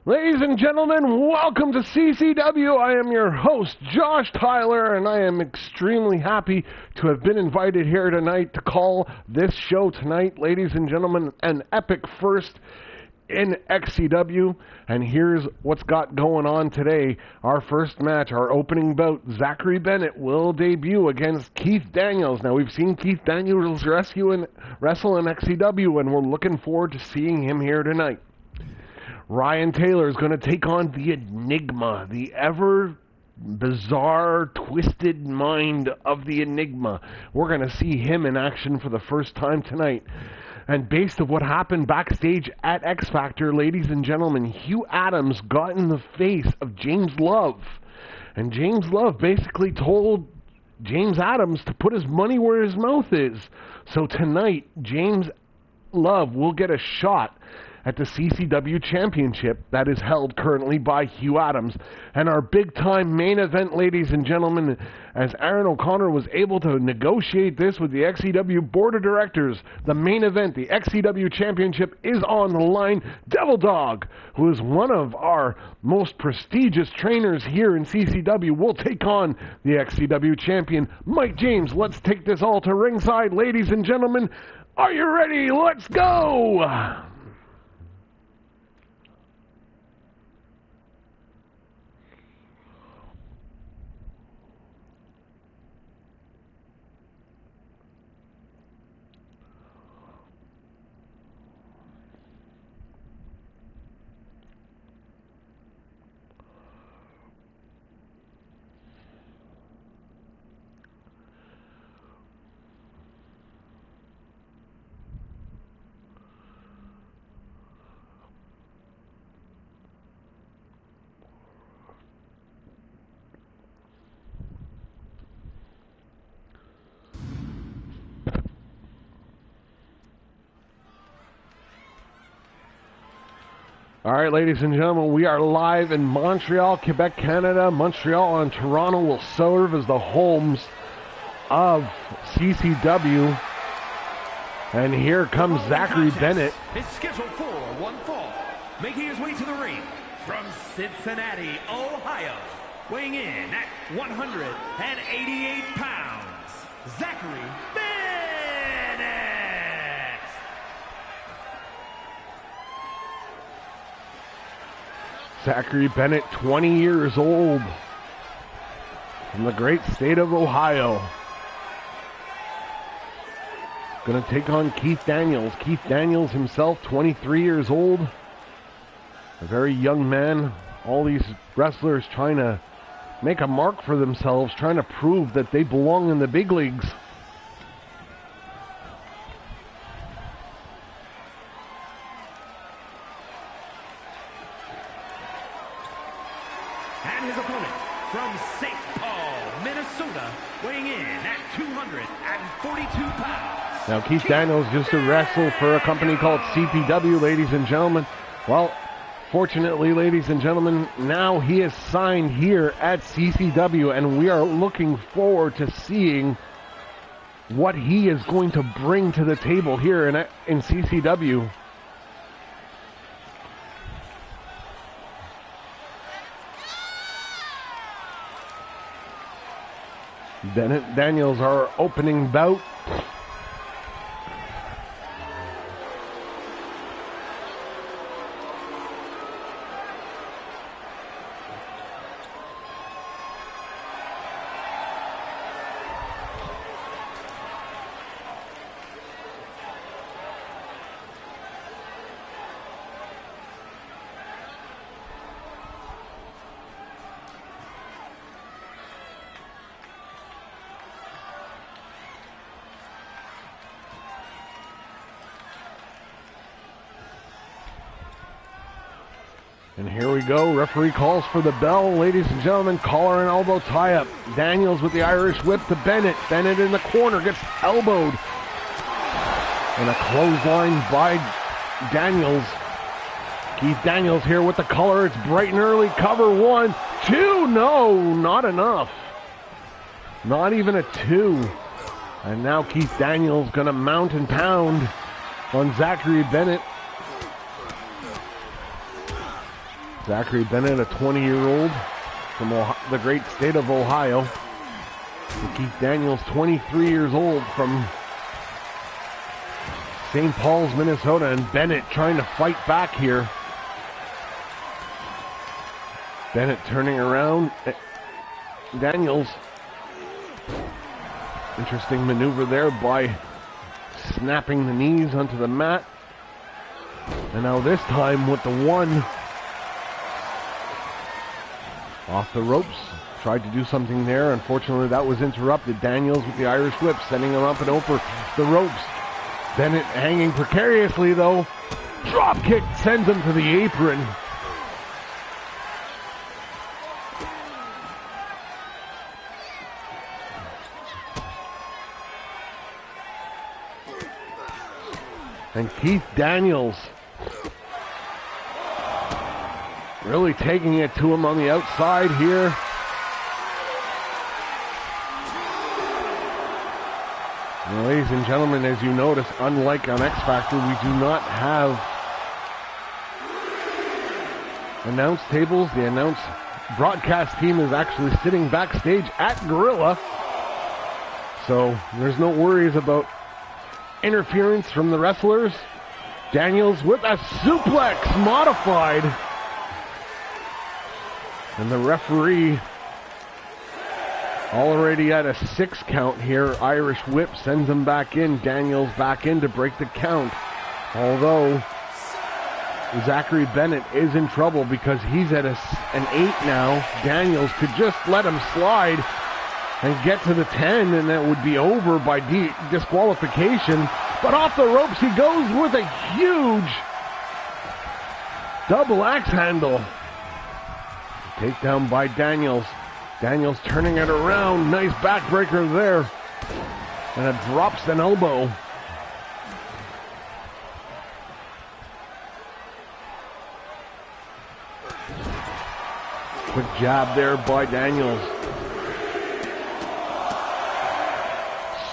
Ladies and gentlemen, welcome to CCW. I am your host, Josh Tyler, and I am extremely happy to have been invited here tonight to call this show tonight. Ladies and gentlemen, an epic first in XCW, and here's what's got going on today. Our first match, our opening bout, Zachary Bennett will debut against Keith Daniels. Now, we've seen Keith Daniels wrestle in XCW, and we're looking forward to seeing him here tonight. Ryan Taylor is going to take on the Enigma, the ever bizarre, twisted mind of the Enigma. We're going to see him in action for the first time tonight. And based on what happened backstage at X Factor, ladies and gentlemen, Hugh Adams got in the face of James Love. And James Love basically told James Adams to put his money where his mouth is. So tonight, James Love will get a shot at the CCW Championship that is held currently by Hugh Adams. And our big-time main event, ladies and gentlemen, as Aaron O'Connor was able to negotiate this with the XCW Board of Directors, the main event, the XCW Championship, is on the line. Devil Dog, who is one of our most prestigious trainers here in CCW, will take on the XCW Champion, Mike James. Let's take this all to ringside, ladies and gentlemen. Are you ready? Let's go! All right, ladies and gentlemen, we are live in Montreal, Quebec, Canada. Montreal and Toronto will serve as the homes of CCW. And here comes Zachary Bennett. Is scheduled for one fall, making his way to the ring from Cincinnati, Ohio, weighing in at 188 pounds, Zachary Bennett. Zachary Bennett, 20 years old, from the great state of Ohio. Going to take on Keith Daniels. Keith Daniels himself, 23 years old. A very young man. All these wrestlers trying to make a mark for themselves, trying to prove that they belong in the big leagues. And his opponent from St. Paul, Minnesota, weighing in at 242 pounds. Now, Keith Daniels used to wrestle for a company called CPW, ladies and gentlemen. Well, fortunately, ladies and gentlemen, now he is signed here at CCW, and we are looking forward to seeing what he is going to bring to the table here in CCW. Bennett Daniels, our opening bout. And here we go. Referee calls for the bell. Ladies and gentlemen, collar and elbow tie-up. Daniels with the Irish whip to Bennett. Bennett in the corner gets elbowed. And a clothesline by Daniels. Keith Daniels here with the collar. It's bright and early. Cover 1, 2. No, not enough. Not even a 2. And now Keith Daniels going to mount and pound on Zachary Bennett. Zachary Bennett, a 20-year-old from the great state of Ohio. Keith Daniels, 23 years old from St. Paul's, Minnesota, and Bennett trying to fight back here. Bennett turning around. Daniels. Interesting maneuver there by snapping the knees onto the mat. And now this time with the one off the ropes. Tried to do something there. Unfortunately, that was interrupted. Daniels with the Irish whip, sending him up and over the ropes. Bennett hanging precariously, though. Drop kick sends him to the apron. And Keith Daniels really taking it to him on the outside here. And ladies and gentlemen, as you notice, unlike on X Factor, we do not have announce tables. The announce broadcast team is actually sitting backstage at Gorilla. So there's no worries about interference from the wrestlers. Daniels with a suplex modified. And the referee already at a 6 count here. Irish whip sends him back in. Daniels back in to break the count. Although Zachary Bennett is in trouble because he's at an 8 now. Daniels could just let him slide and get to the 10, and that would be over by disqualification. But off the ropes he goes with a huge double axe handle. Takedown by Daniels. Daniels turning it around. Nice backbreaker there. And it drops an elbow. Quick jab there by Daniels.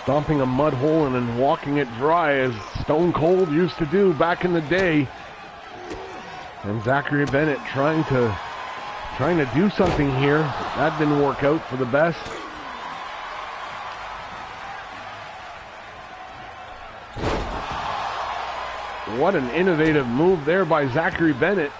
Stomping a mud hole and then walking it dry as Stone Cold used to do back in the day. And Zachary Bennett trying to do something here. That didn't work out for the best. What an innovative move there by Zachary Bennett.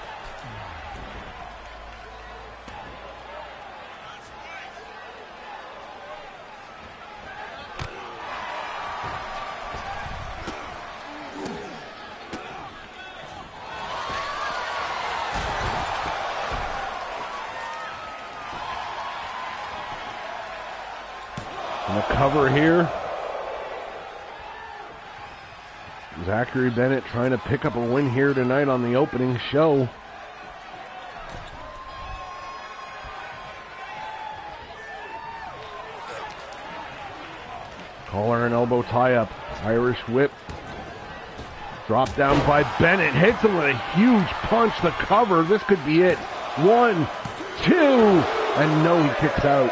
Cover here. Zachary Bennett trying to pick up a win here tonight on the opening show. Collar and elbow tie up. Irish whip. Drop down by Bennett. Hits him with a huge punch. The cover. This could be it. 1, 2, and no, he kicks out.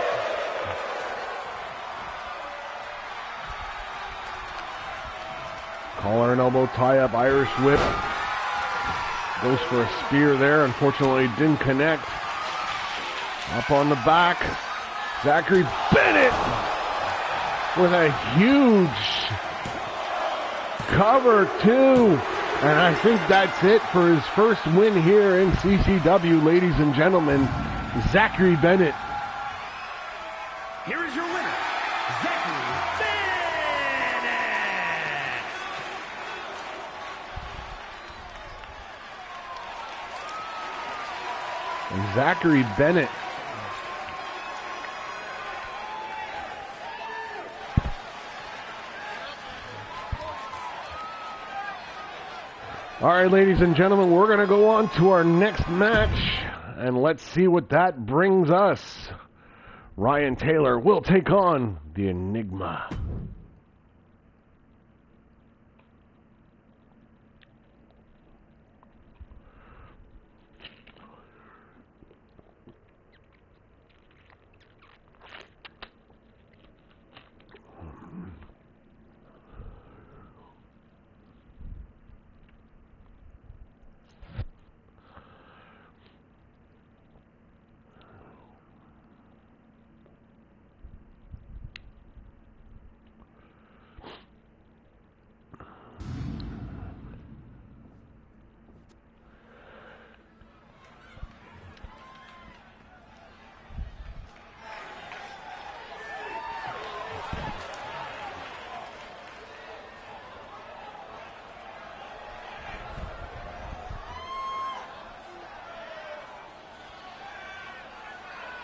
Collar and elbow tie up, Irish whip. Goes for a spear there. Unfortunately, didn't connect. Up on the back. Zachary Bennett with a huge cover, too. And I think that's it for his first win here in CCW, ladies and gentlemen. Zachary Bennett. Here is your winner, Zachary Bennett. And Zachary Bennett all right, ladies and gentlemen, we're going to go on to our next match, and let's see what that brings us. Ryan Taylor will take on the Enigma.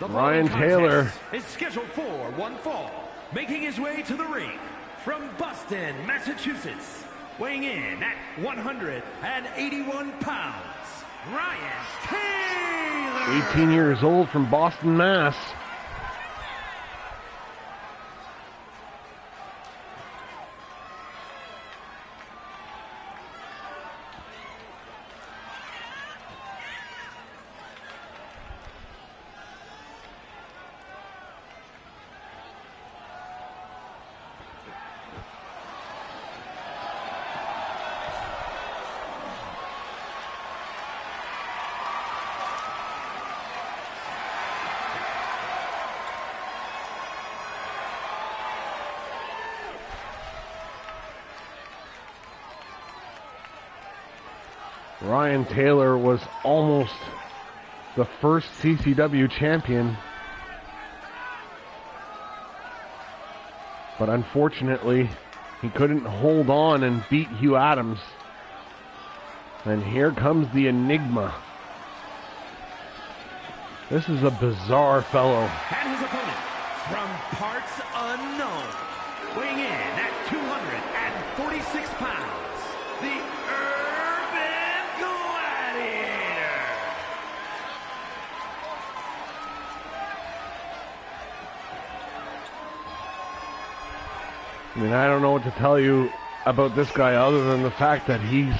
The Ryan following Taylor contest is scheduled for one fall. Making his way to the ring from Boston, Massachusetts, weighing in at 181 pounds, Ryan Taylor. 18 years old from Boston, Mass. Ryan Taylor was almost the first CCW champion, but unfortunately he couldn't hold on and beat Hugh Adams. And here comes the Enigma. This is a bizarre fellow. And his opponent from parts unknown, weighing in at 246 pounds, the Urban Gladiator. I mean, I don't know what to tell you about this guy other than the fact that he's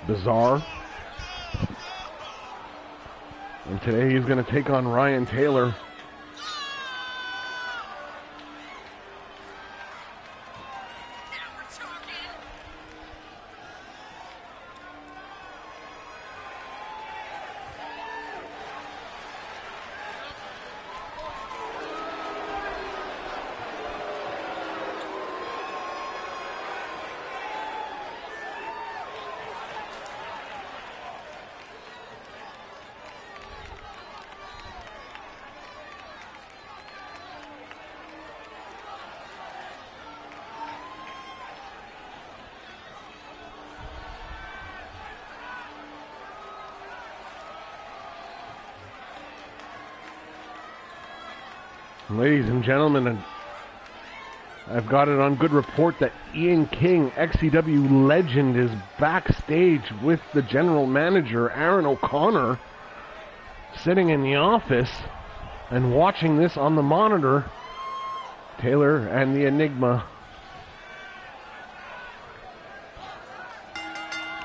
bizarre. And today he's going to take on Ryan Taylor. Ladies and gentlemen, I've got it on good report that Ian King, XCW legend, is backstage with the general manager, Aaron O'Connor, sitting in the office and watching this on the monitor. Taylor and the Enigma.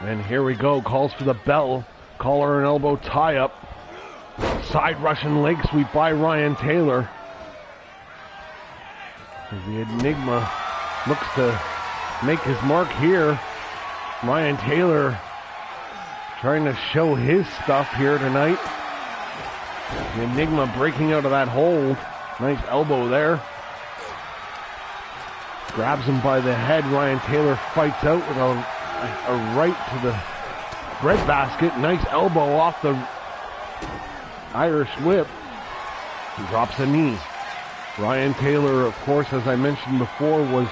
And here we go, calls for the bell, collar and elbow tie-up, side Russian leg sweep by Ryan Taylor. The Enigma looks to make his mark here. Ryan Taylor trying to show his stuff here tonight. The Enigma breaking out of that hold. Nice elbow there. Grabs him by the head. Ryan Taylor fights out with a right to the breadbasket. Nice elbow off the Irish whip. He drops a knee. Ryan Taylor, of course, as I mentioned before, was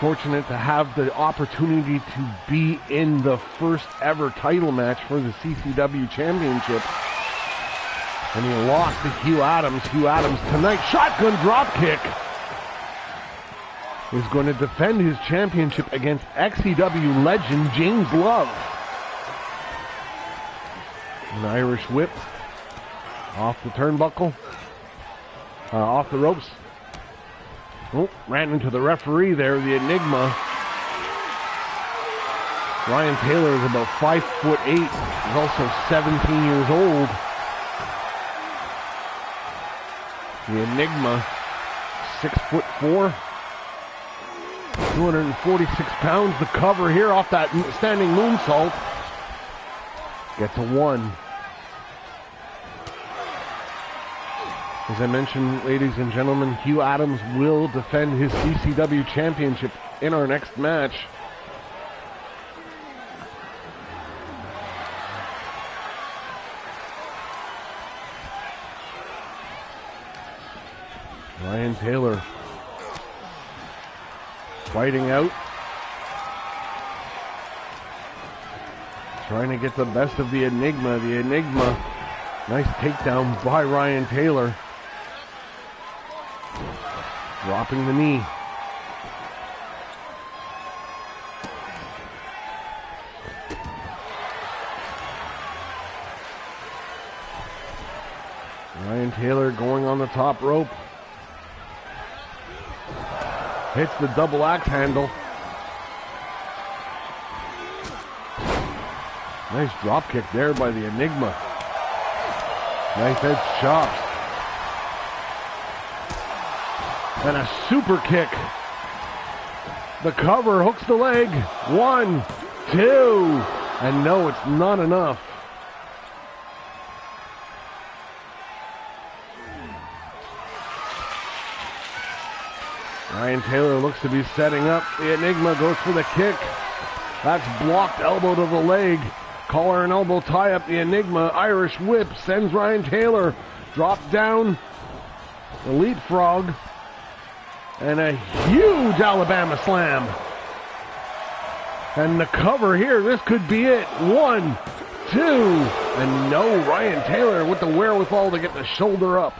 fortunate to have the opportunity to be in the first ever title match for the CCW Championship. And he lost to Hugh Adams. Hugh Adams tonight, shotgun drop kick, is going to defend his championship against XCW legend James Love. An Irish whip off the turnbuckle. Off the ropes. Oh, ran into the referee there, the Enigma. Ryan Taylor is about 5'8". He's also 17 years old. The Enigma, 6'4", 246 pounds. The cover here off that standing moonsault. Gets a 1. As I mentioned, ladies and gentlemen, Hugh Adams will defend his CCW championship in our next match. Ryan Taylor fighting out. trying to get the best of the Enigma. The Enigma, nice takedown by Ryan Taylor. Dropping the knee. Ryan Taylor going on the top rope. Hits the double axe handle. Nice drop kick there by the Enigma. Nice head chops. And a super kick. The cover hooks the leg. 1, 2. And no, it's not enough. Ryan Taylor looks to be setting up. The Enigma goes for the kick. That's blocked, elbow to the leg. Collar and elbow tie up. The Enigma, Irish whip, sends Ryan Taylor. Drop down. Elite frog. And a huge Alabama slam. And the cover here, this could be it. 1, 2. And no, Ryan Taylor with the wherewithal to get the shoulder up.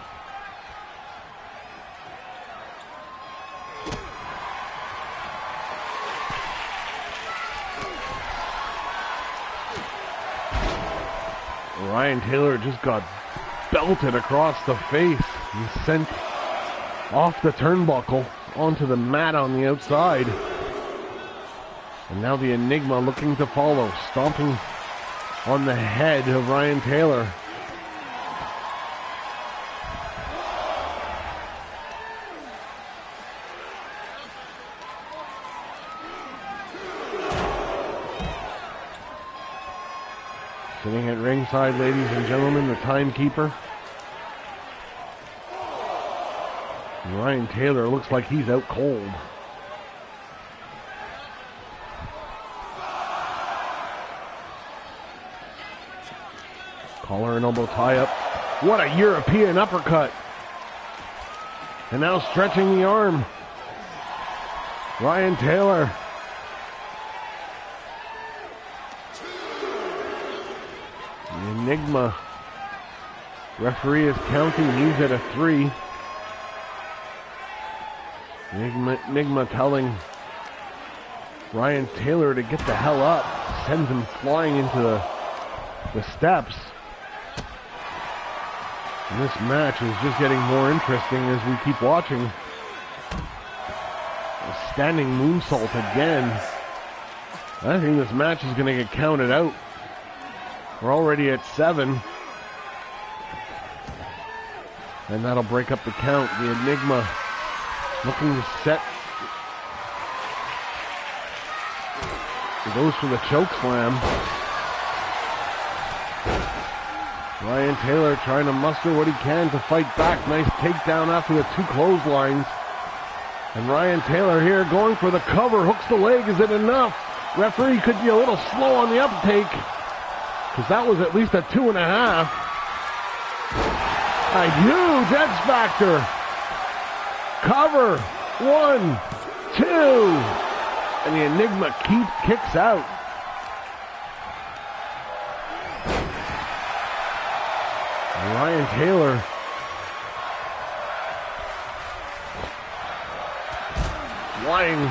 Ryan Taylor just got belted across the face and sent off the turnbuckle onto the mat on the outside. And now the Enigma looking to follow, stomping on the head of Ryan Taylor. Sitting at ringside, ladies and gentlemen, the timekeeper. Ryan Taylor looks like he's out cold. Collar and elbow tie up. What a European uppercut. And now stretching the arm. Ryan Taylor. The Enigma. Referee is counting. He's at a 3. Enigma telling Ryan Taylor to get the hell up. Sends him flying into the steps. And this match is just getting more interesting as we keep watching. A standing moonsault again. I think this match is going to get counted out. We're already at 7. And that'll break up the count. The Enigma looking to set. He goes for the choke slam. Ryan Taylor trying to muster what he can to fight back. Nice takedown after the 2 clotheslines. And Ryan Taylor here going for the cover. Hooks the leg. Is it enough? Referee could be a little slow on the uptake, because that was at least a 2.5. A huge X Factor. Cover. 1, 2. And the Enigma kicks out. And Ryan Taylor flying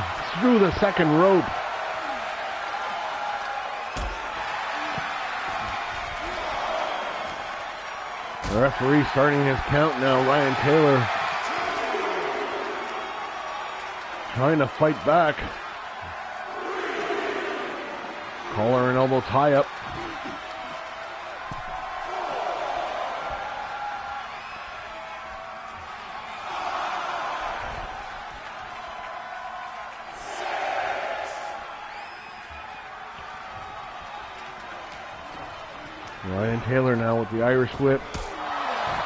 through the second rope. The referee starting his count now. Ryan Taylor trying to fight back. Collar and elbow tie up. Ryan Taylor now with the Irish whip.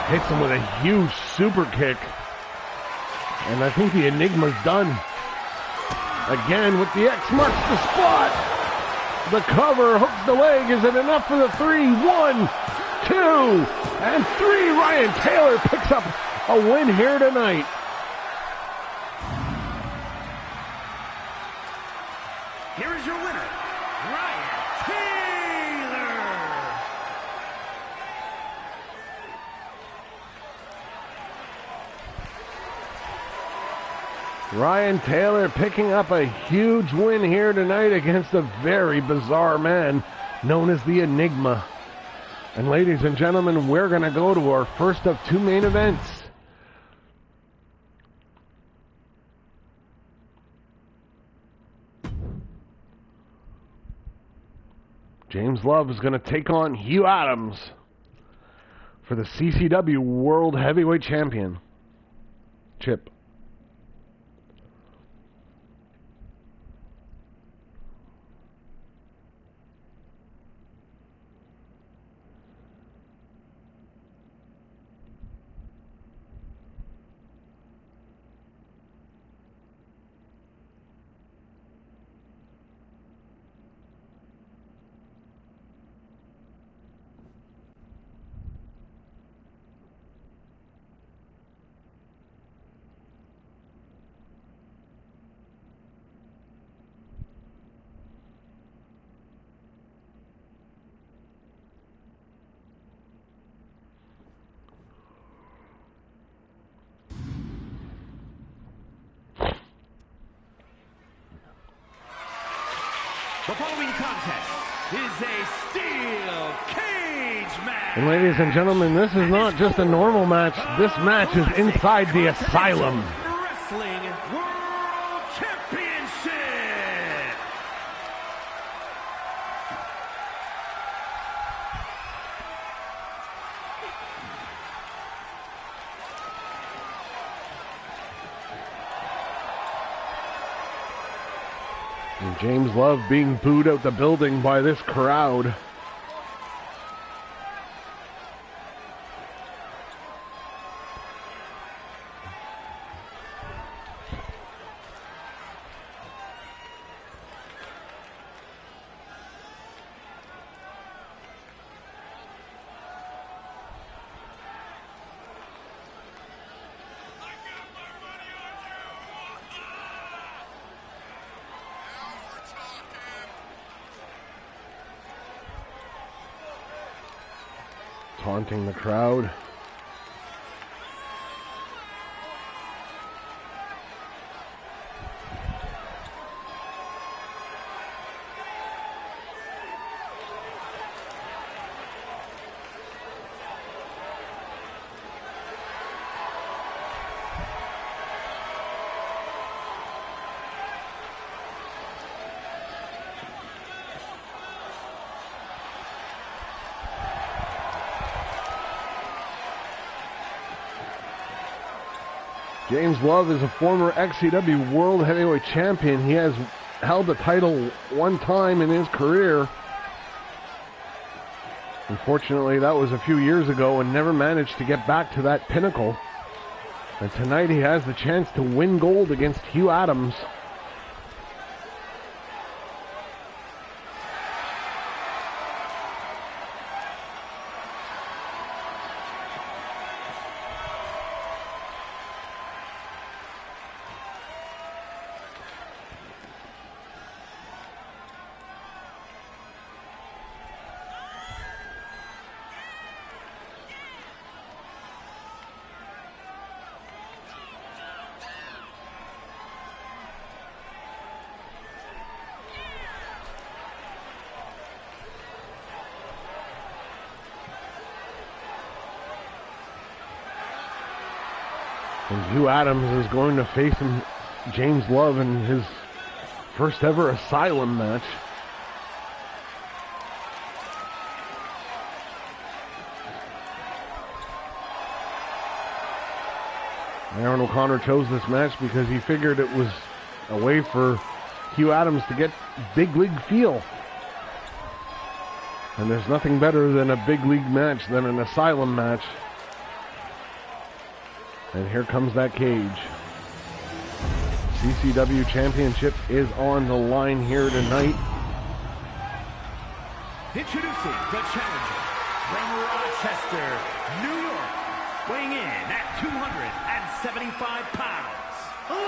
Hits him with a huge super kick. And I think the Enigma's done. Again with the X marks the spot. The cover hooks the leg. Is it enough for the 3? 1, 2, and 3. Ryan Taylor picks up a win here tonight. Here is your winner, Ryan Taylor. Ryan Taylor picking up a huge win here tonight against a very bizarre man known as the Enigma. And ladies and gentlemen, we're going to go to our first of two main events. James Love is going to take on Hugh Adams for the CCW World Heavyweight Championship. The following contest is a steel cage match. And ladies and gentlemen, this is not just a normal match. This match is inside the Asylum. Wrestling World Championship. And James Love being booed out the building by this crowd. Taunting the crowd. James Love is a former XCW World Heavyweight Champion. He has held the title one time in his career. Unfortunately, that was a few years ago and never managed to get back to that pinnacle. And tonight he has the chance to win gold against Hugh Adams. And Hugh Adams is going to face James Love in his first ever Asylum match. Aaron O'Connor chose this match because he figured it was a way for Hugh Adams to get big league feel. And there's nothing better than a big league match than an Asylum match. And here comes that cage. CCW Championship is on the line here tonight. Introducing the challenger from Rochester, New York, weighing in at 275 pounds, Love!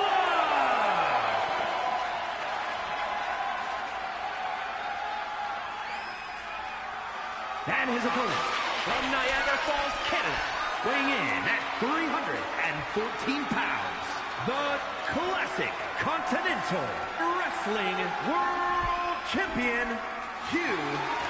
And his opponent from Niagara Falls, Canada, weighing in at 314 pounds, the Classic Continental Wrestling World Champion, Hugh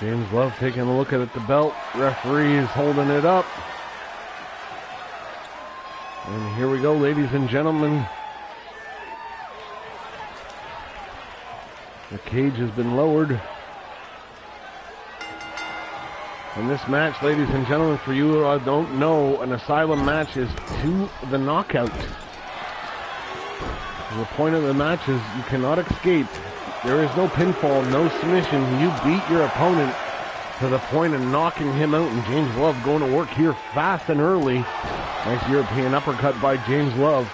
James Love taking a look at the belt. Referee is holding it up. And here we go, ladies and gentlemen. The cage has been lowered. And this match, ladies and gentlemen, for you who don't know, an Asylum match is to the knockout. The point of the match is you cannot escape. There is no pinfall, no submission. You beat your opponent to the point of knocking him out. And James Love going to work here fast and early. Nice European uppercut by James Love.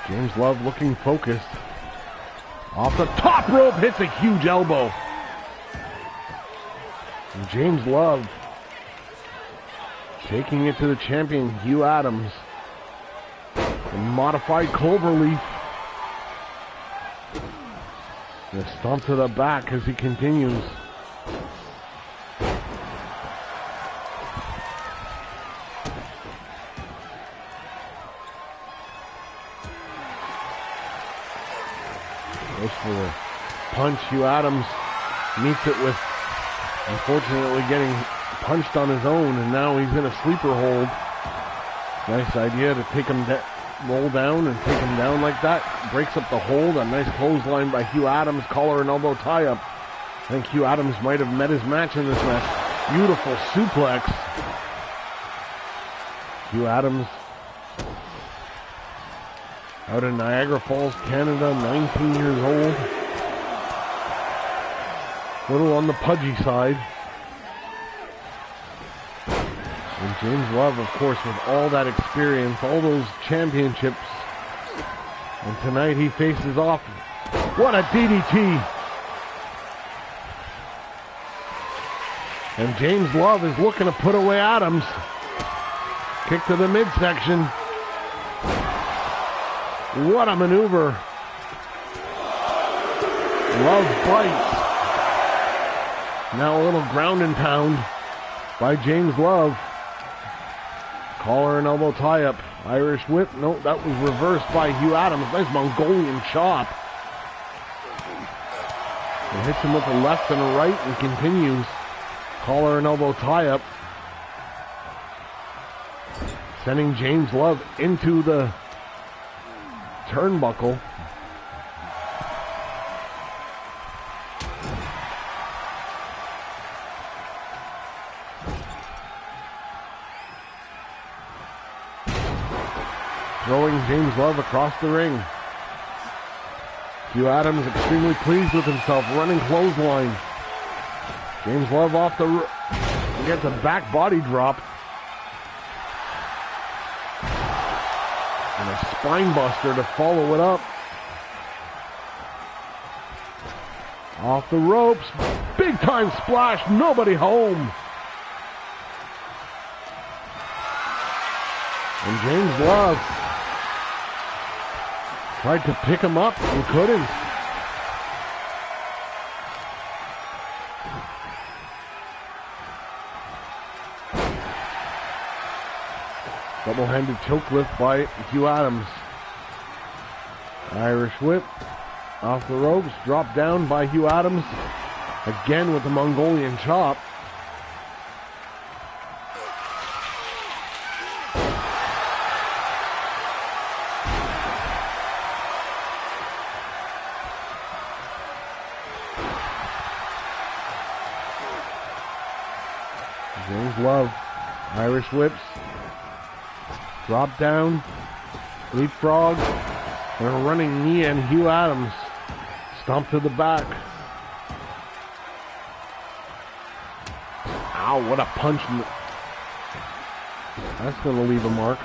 James Love looking focused. Off the top rope, hits a huge elbow. And James Love taking it to the champion, Hugh Adams. A modified cloverleaf. And a stomp to the back as he continues. Goes for the punch. Hugh Adams meets it with, unfortunately, getting punched on his own, and now he's in a sleeper hold. Nice idea to take him roll down and take him down like that. Breaks up the hold. A nice clothesline by Hugh Adams. Collar and elbow tie up. I think Hugh Adams might have met his match in this match. Beautiful suplex. Hugh Adams out in Niagara Falls, Canada, 19 years old. Little on the pudgy side. And James Love, of course, with all that experience, all those championships. And tonight he faces off. What a DDT! And James Love is looking to put away Adams. Kick to the midsection. What a maneuver. Love bites. Now a little ground and pound by James Love. Collar and elbow tie-up. Irish whip. No, that was reversed by Hugh Adams. Nice Mongolian chop. He hits him with a left and a right and continues. Collar and elbow tie-up. Sending James Love into the turnbuckle. Throwing James Love across the ring. Hugh Adams extremely pleased with himself, running clothesline. James Love off the gets a back body drop. And a spine buster to follow it up. Off the ropes. Big time splash. Nobody home. And James Love tried to pick him up and couldn't. Double-handed choke lift by Hugh Adams. Irish whip. Off the ropes. Dropped down by Hugh Adams. Again with the Mongolian chop. James Love. Irish whips. Drop down, leapfrog, and a running knee, and Hugh Adams stomp to the back. Ow, what a punch. That's going to leave a mark.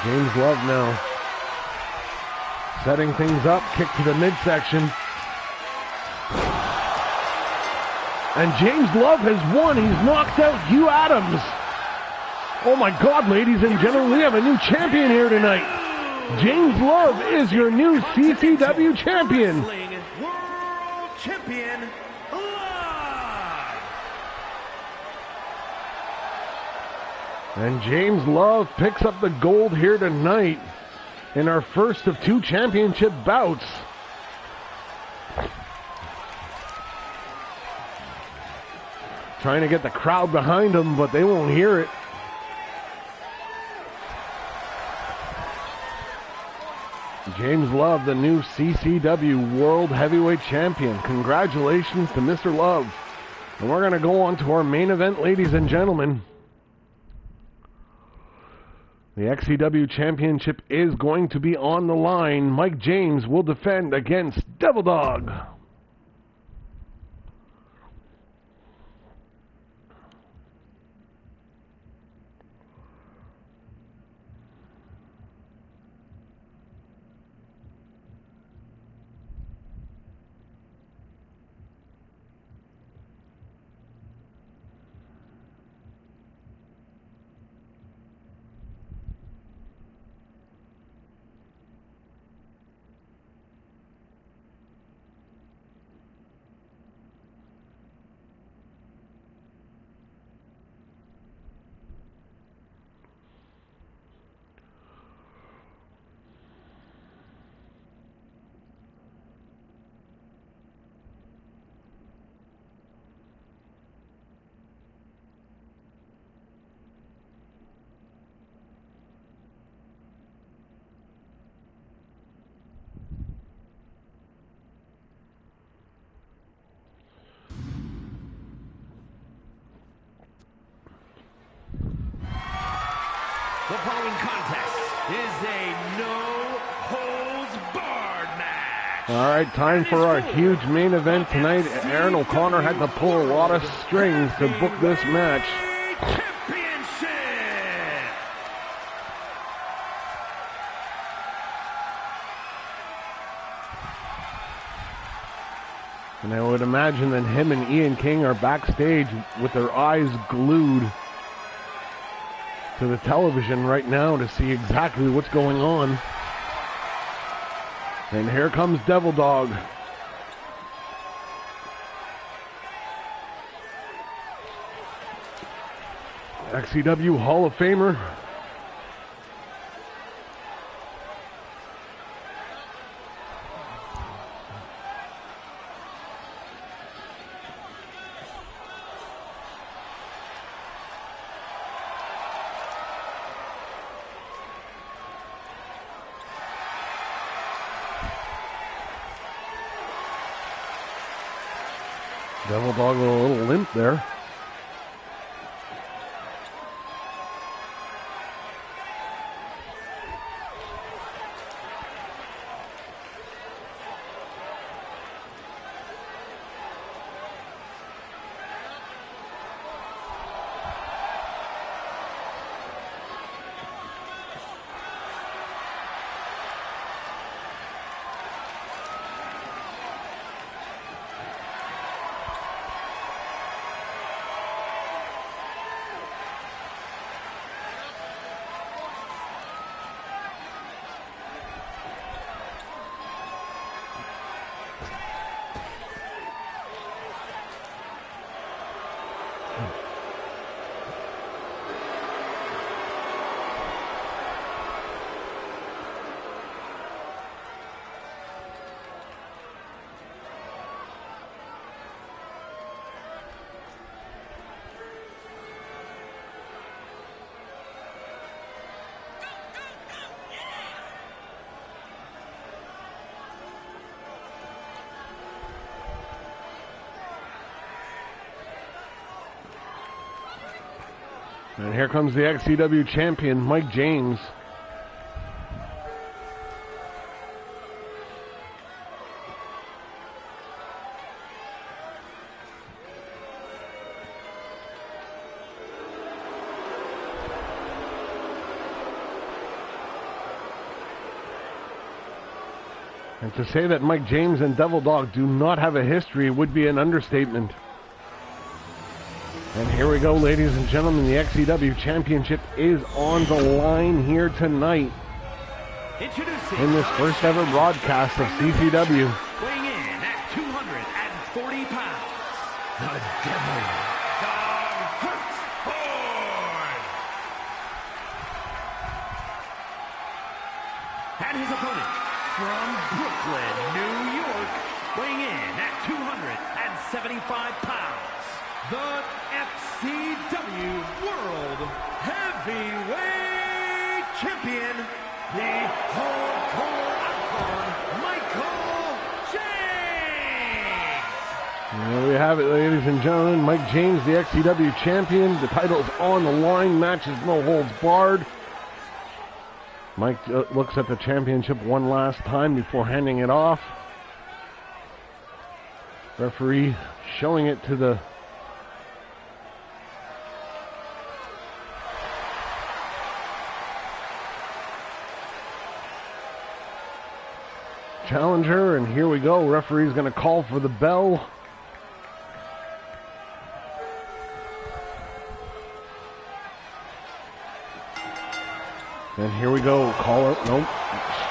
James Love now setting things up, kick to the midsection. And James Love has won. He's knocked out Hugh Adams. Oh my God, ladies and gentlemen, we have a new champion here tonight. James Love is your new CCW champion. World Champion Love. And James Love picks up the gold here tonight in our first of 2 championship bouts. Trying to get the crowd behind him, but they won't hear it. James Love, the new CCW World Heavyweight Champion. Congratulations to Mr. Love. And we're going to go on to our main event, ladies and gentlemen. The XCW Championship is going to be on the line. Mike James will defend against Devil Dog. The following contest is a no-holds-barred match. All right, time for our huge main event tonight. Aaron O'Connor had to pull a lot of strings to book this match. Championship. And I would imagine that him and Ian King are backstage with their eyes glued to the television right now to see exactly what's going on. And here comes Devil Dog. XCW Hall of Famer. Devil Dog with a little limp there. And here comes the XCW champion, Mike James. And to say that Mike James and Devil Dog do not have a history would be an understatement. And here we go, ladies and gentlemen. The XCW Championship is on the line here tonight in this first ever broadcast of CCW. Weighing in at 240 pounds, the Devil Dog Hurts. And his opponent from Brooklyn, New York, weighing in at 275 pounds, the XCW World Heavyweight Champion, the Hardcore Icon, Michael James. There we have it, ladies and gentlemen. Mike James, the XCW Champion. The title is on the line. Match is no holds barred. Mike looks at the championship one last time before handing it off. Referee showing it to the challenger, and here we go. Referee's going to call for the bell. And here we go. Call it. Nope.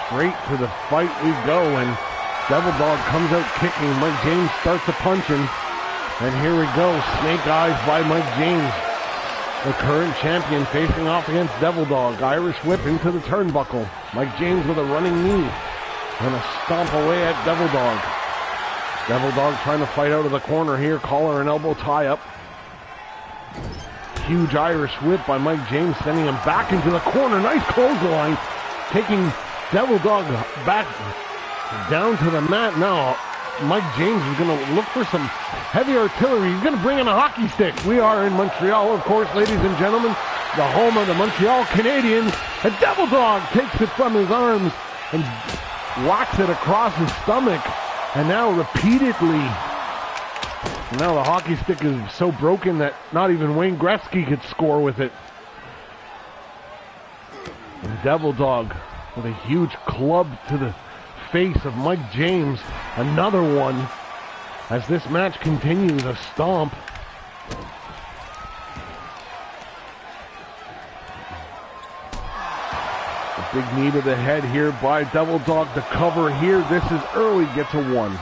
Straight to the fight we go, and Devil Dog comes out kicking. Mike James starts a punching, and here we go. Snake eyes by Mike James, the current champion, facing off against Devil Dog. Irish whip into the turnbuckle. Mike James with a running knee. Gonna stomp away at Devil Dog. Devil Dog trying to fight out of the corner here. Collar and elbow tie up. Huge Irish whip by Mike James, sending him back into the corner. Nice clothesline, taking Devil Dog back down to the mat. Now Mike James is going to look for some heavy artillery. He's going to bring in a hockey stick. We are in Montreal, of course, ladies and gentlemen, the home of the Montreal Canadiens. And Devil Dog takes it from his arms and whacks it across his stomach. And now repeatedly. Now the hockey stick is so broken that not even Wayne Gretzky could score with it. And Devil Dog with a huge club to the face of Mike James. Another one as this match continues. A stomp. A big knee to the head here by Devil Dog. The cover here. This is early. Gets a 1.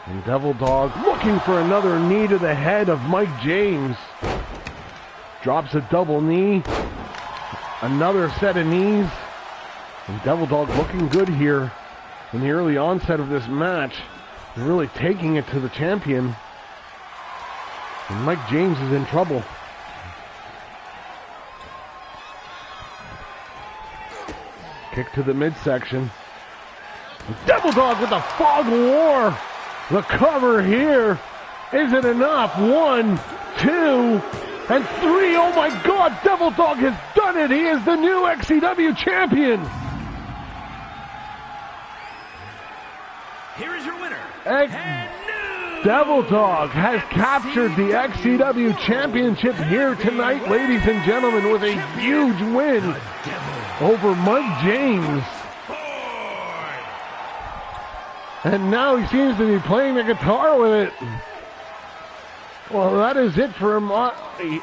And Devil Dog looking for another knee to the head of Mike James. Drops a double knee. Another set of knees. And Devil Dog looking good here in the early onset of this match. Really taking it to the champion. And Mike James is in trouble. Kick to the midsection. Devil Dog with the fog of war. The cover here. Is it enough? 1, 2, and 3. Oh my God, Devil Dog has done it. He is the new XCW champion. Here is your winner. Devil Dog has captured the XCW championship here tonight, ladies and gentlemen, with a huge win over Mike James. And now he seems to be playing the guitar with it. Well, that is it for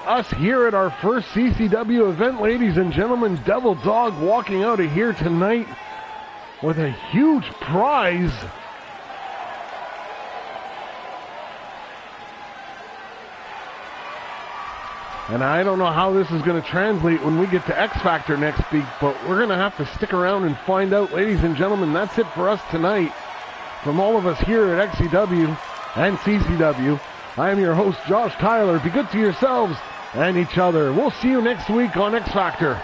us here at our first CCW event, ladies and gentlemen. Devil Dog walking out of here tonight with a huge prize. And I don't know how this is going to translate when we get to X Factor next week, but we're going to have to stick around and find out, ladies and gentlemen. That's it for us tonight. From all of us here at XCW and CCW, I am your host, Josh Tyler. Be good to yourselves and each other. We'll see you next week on X Factor.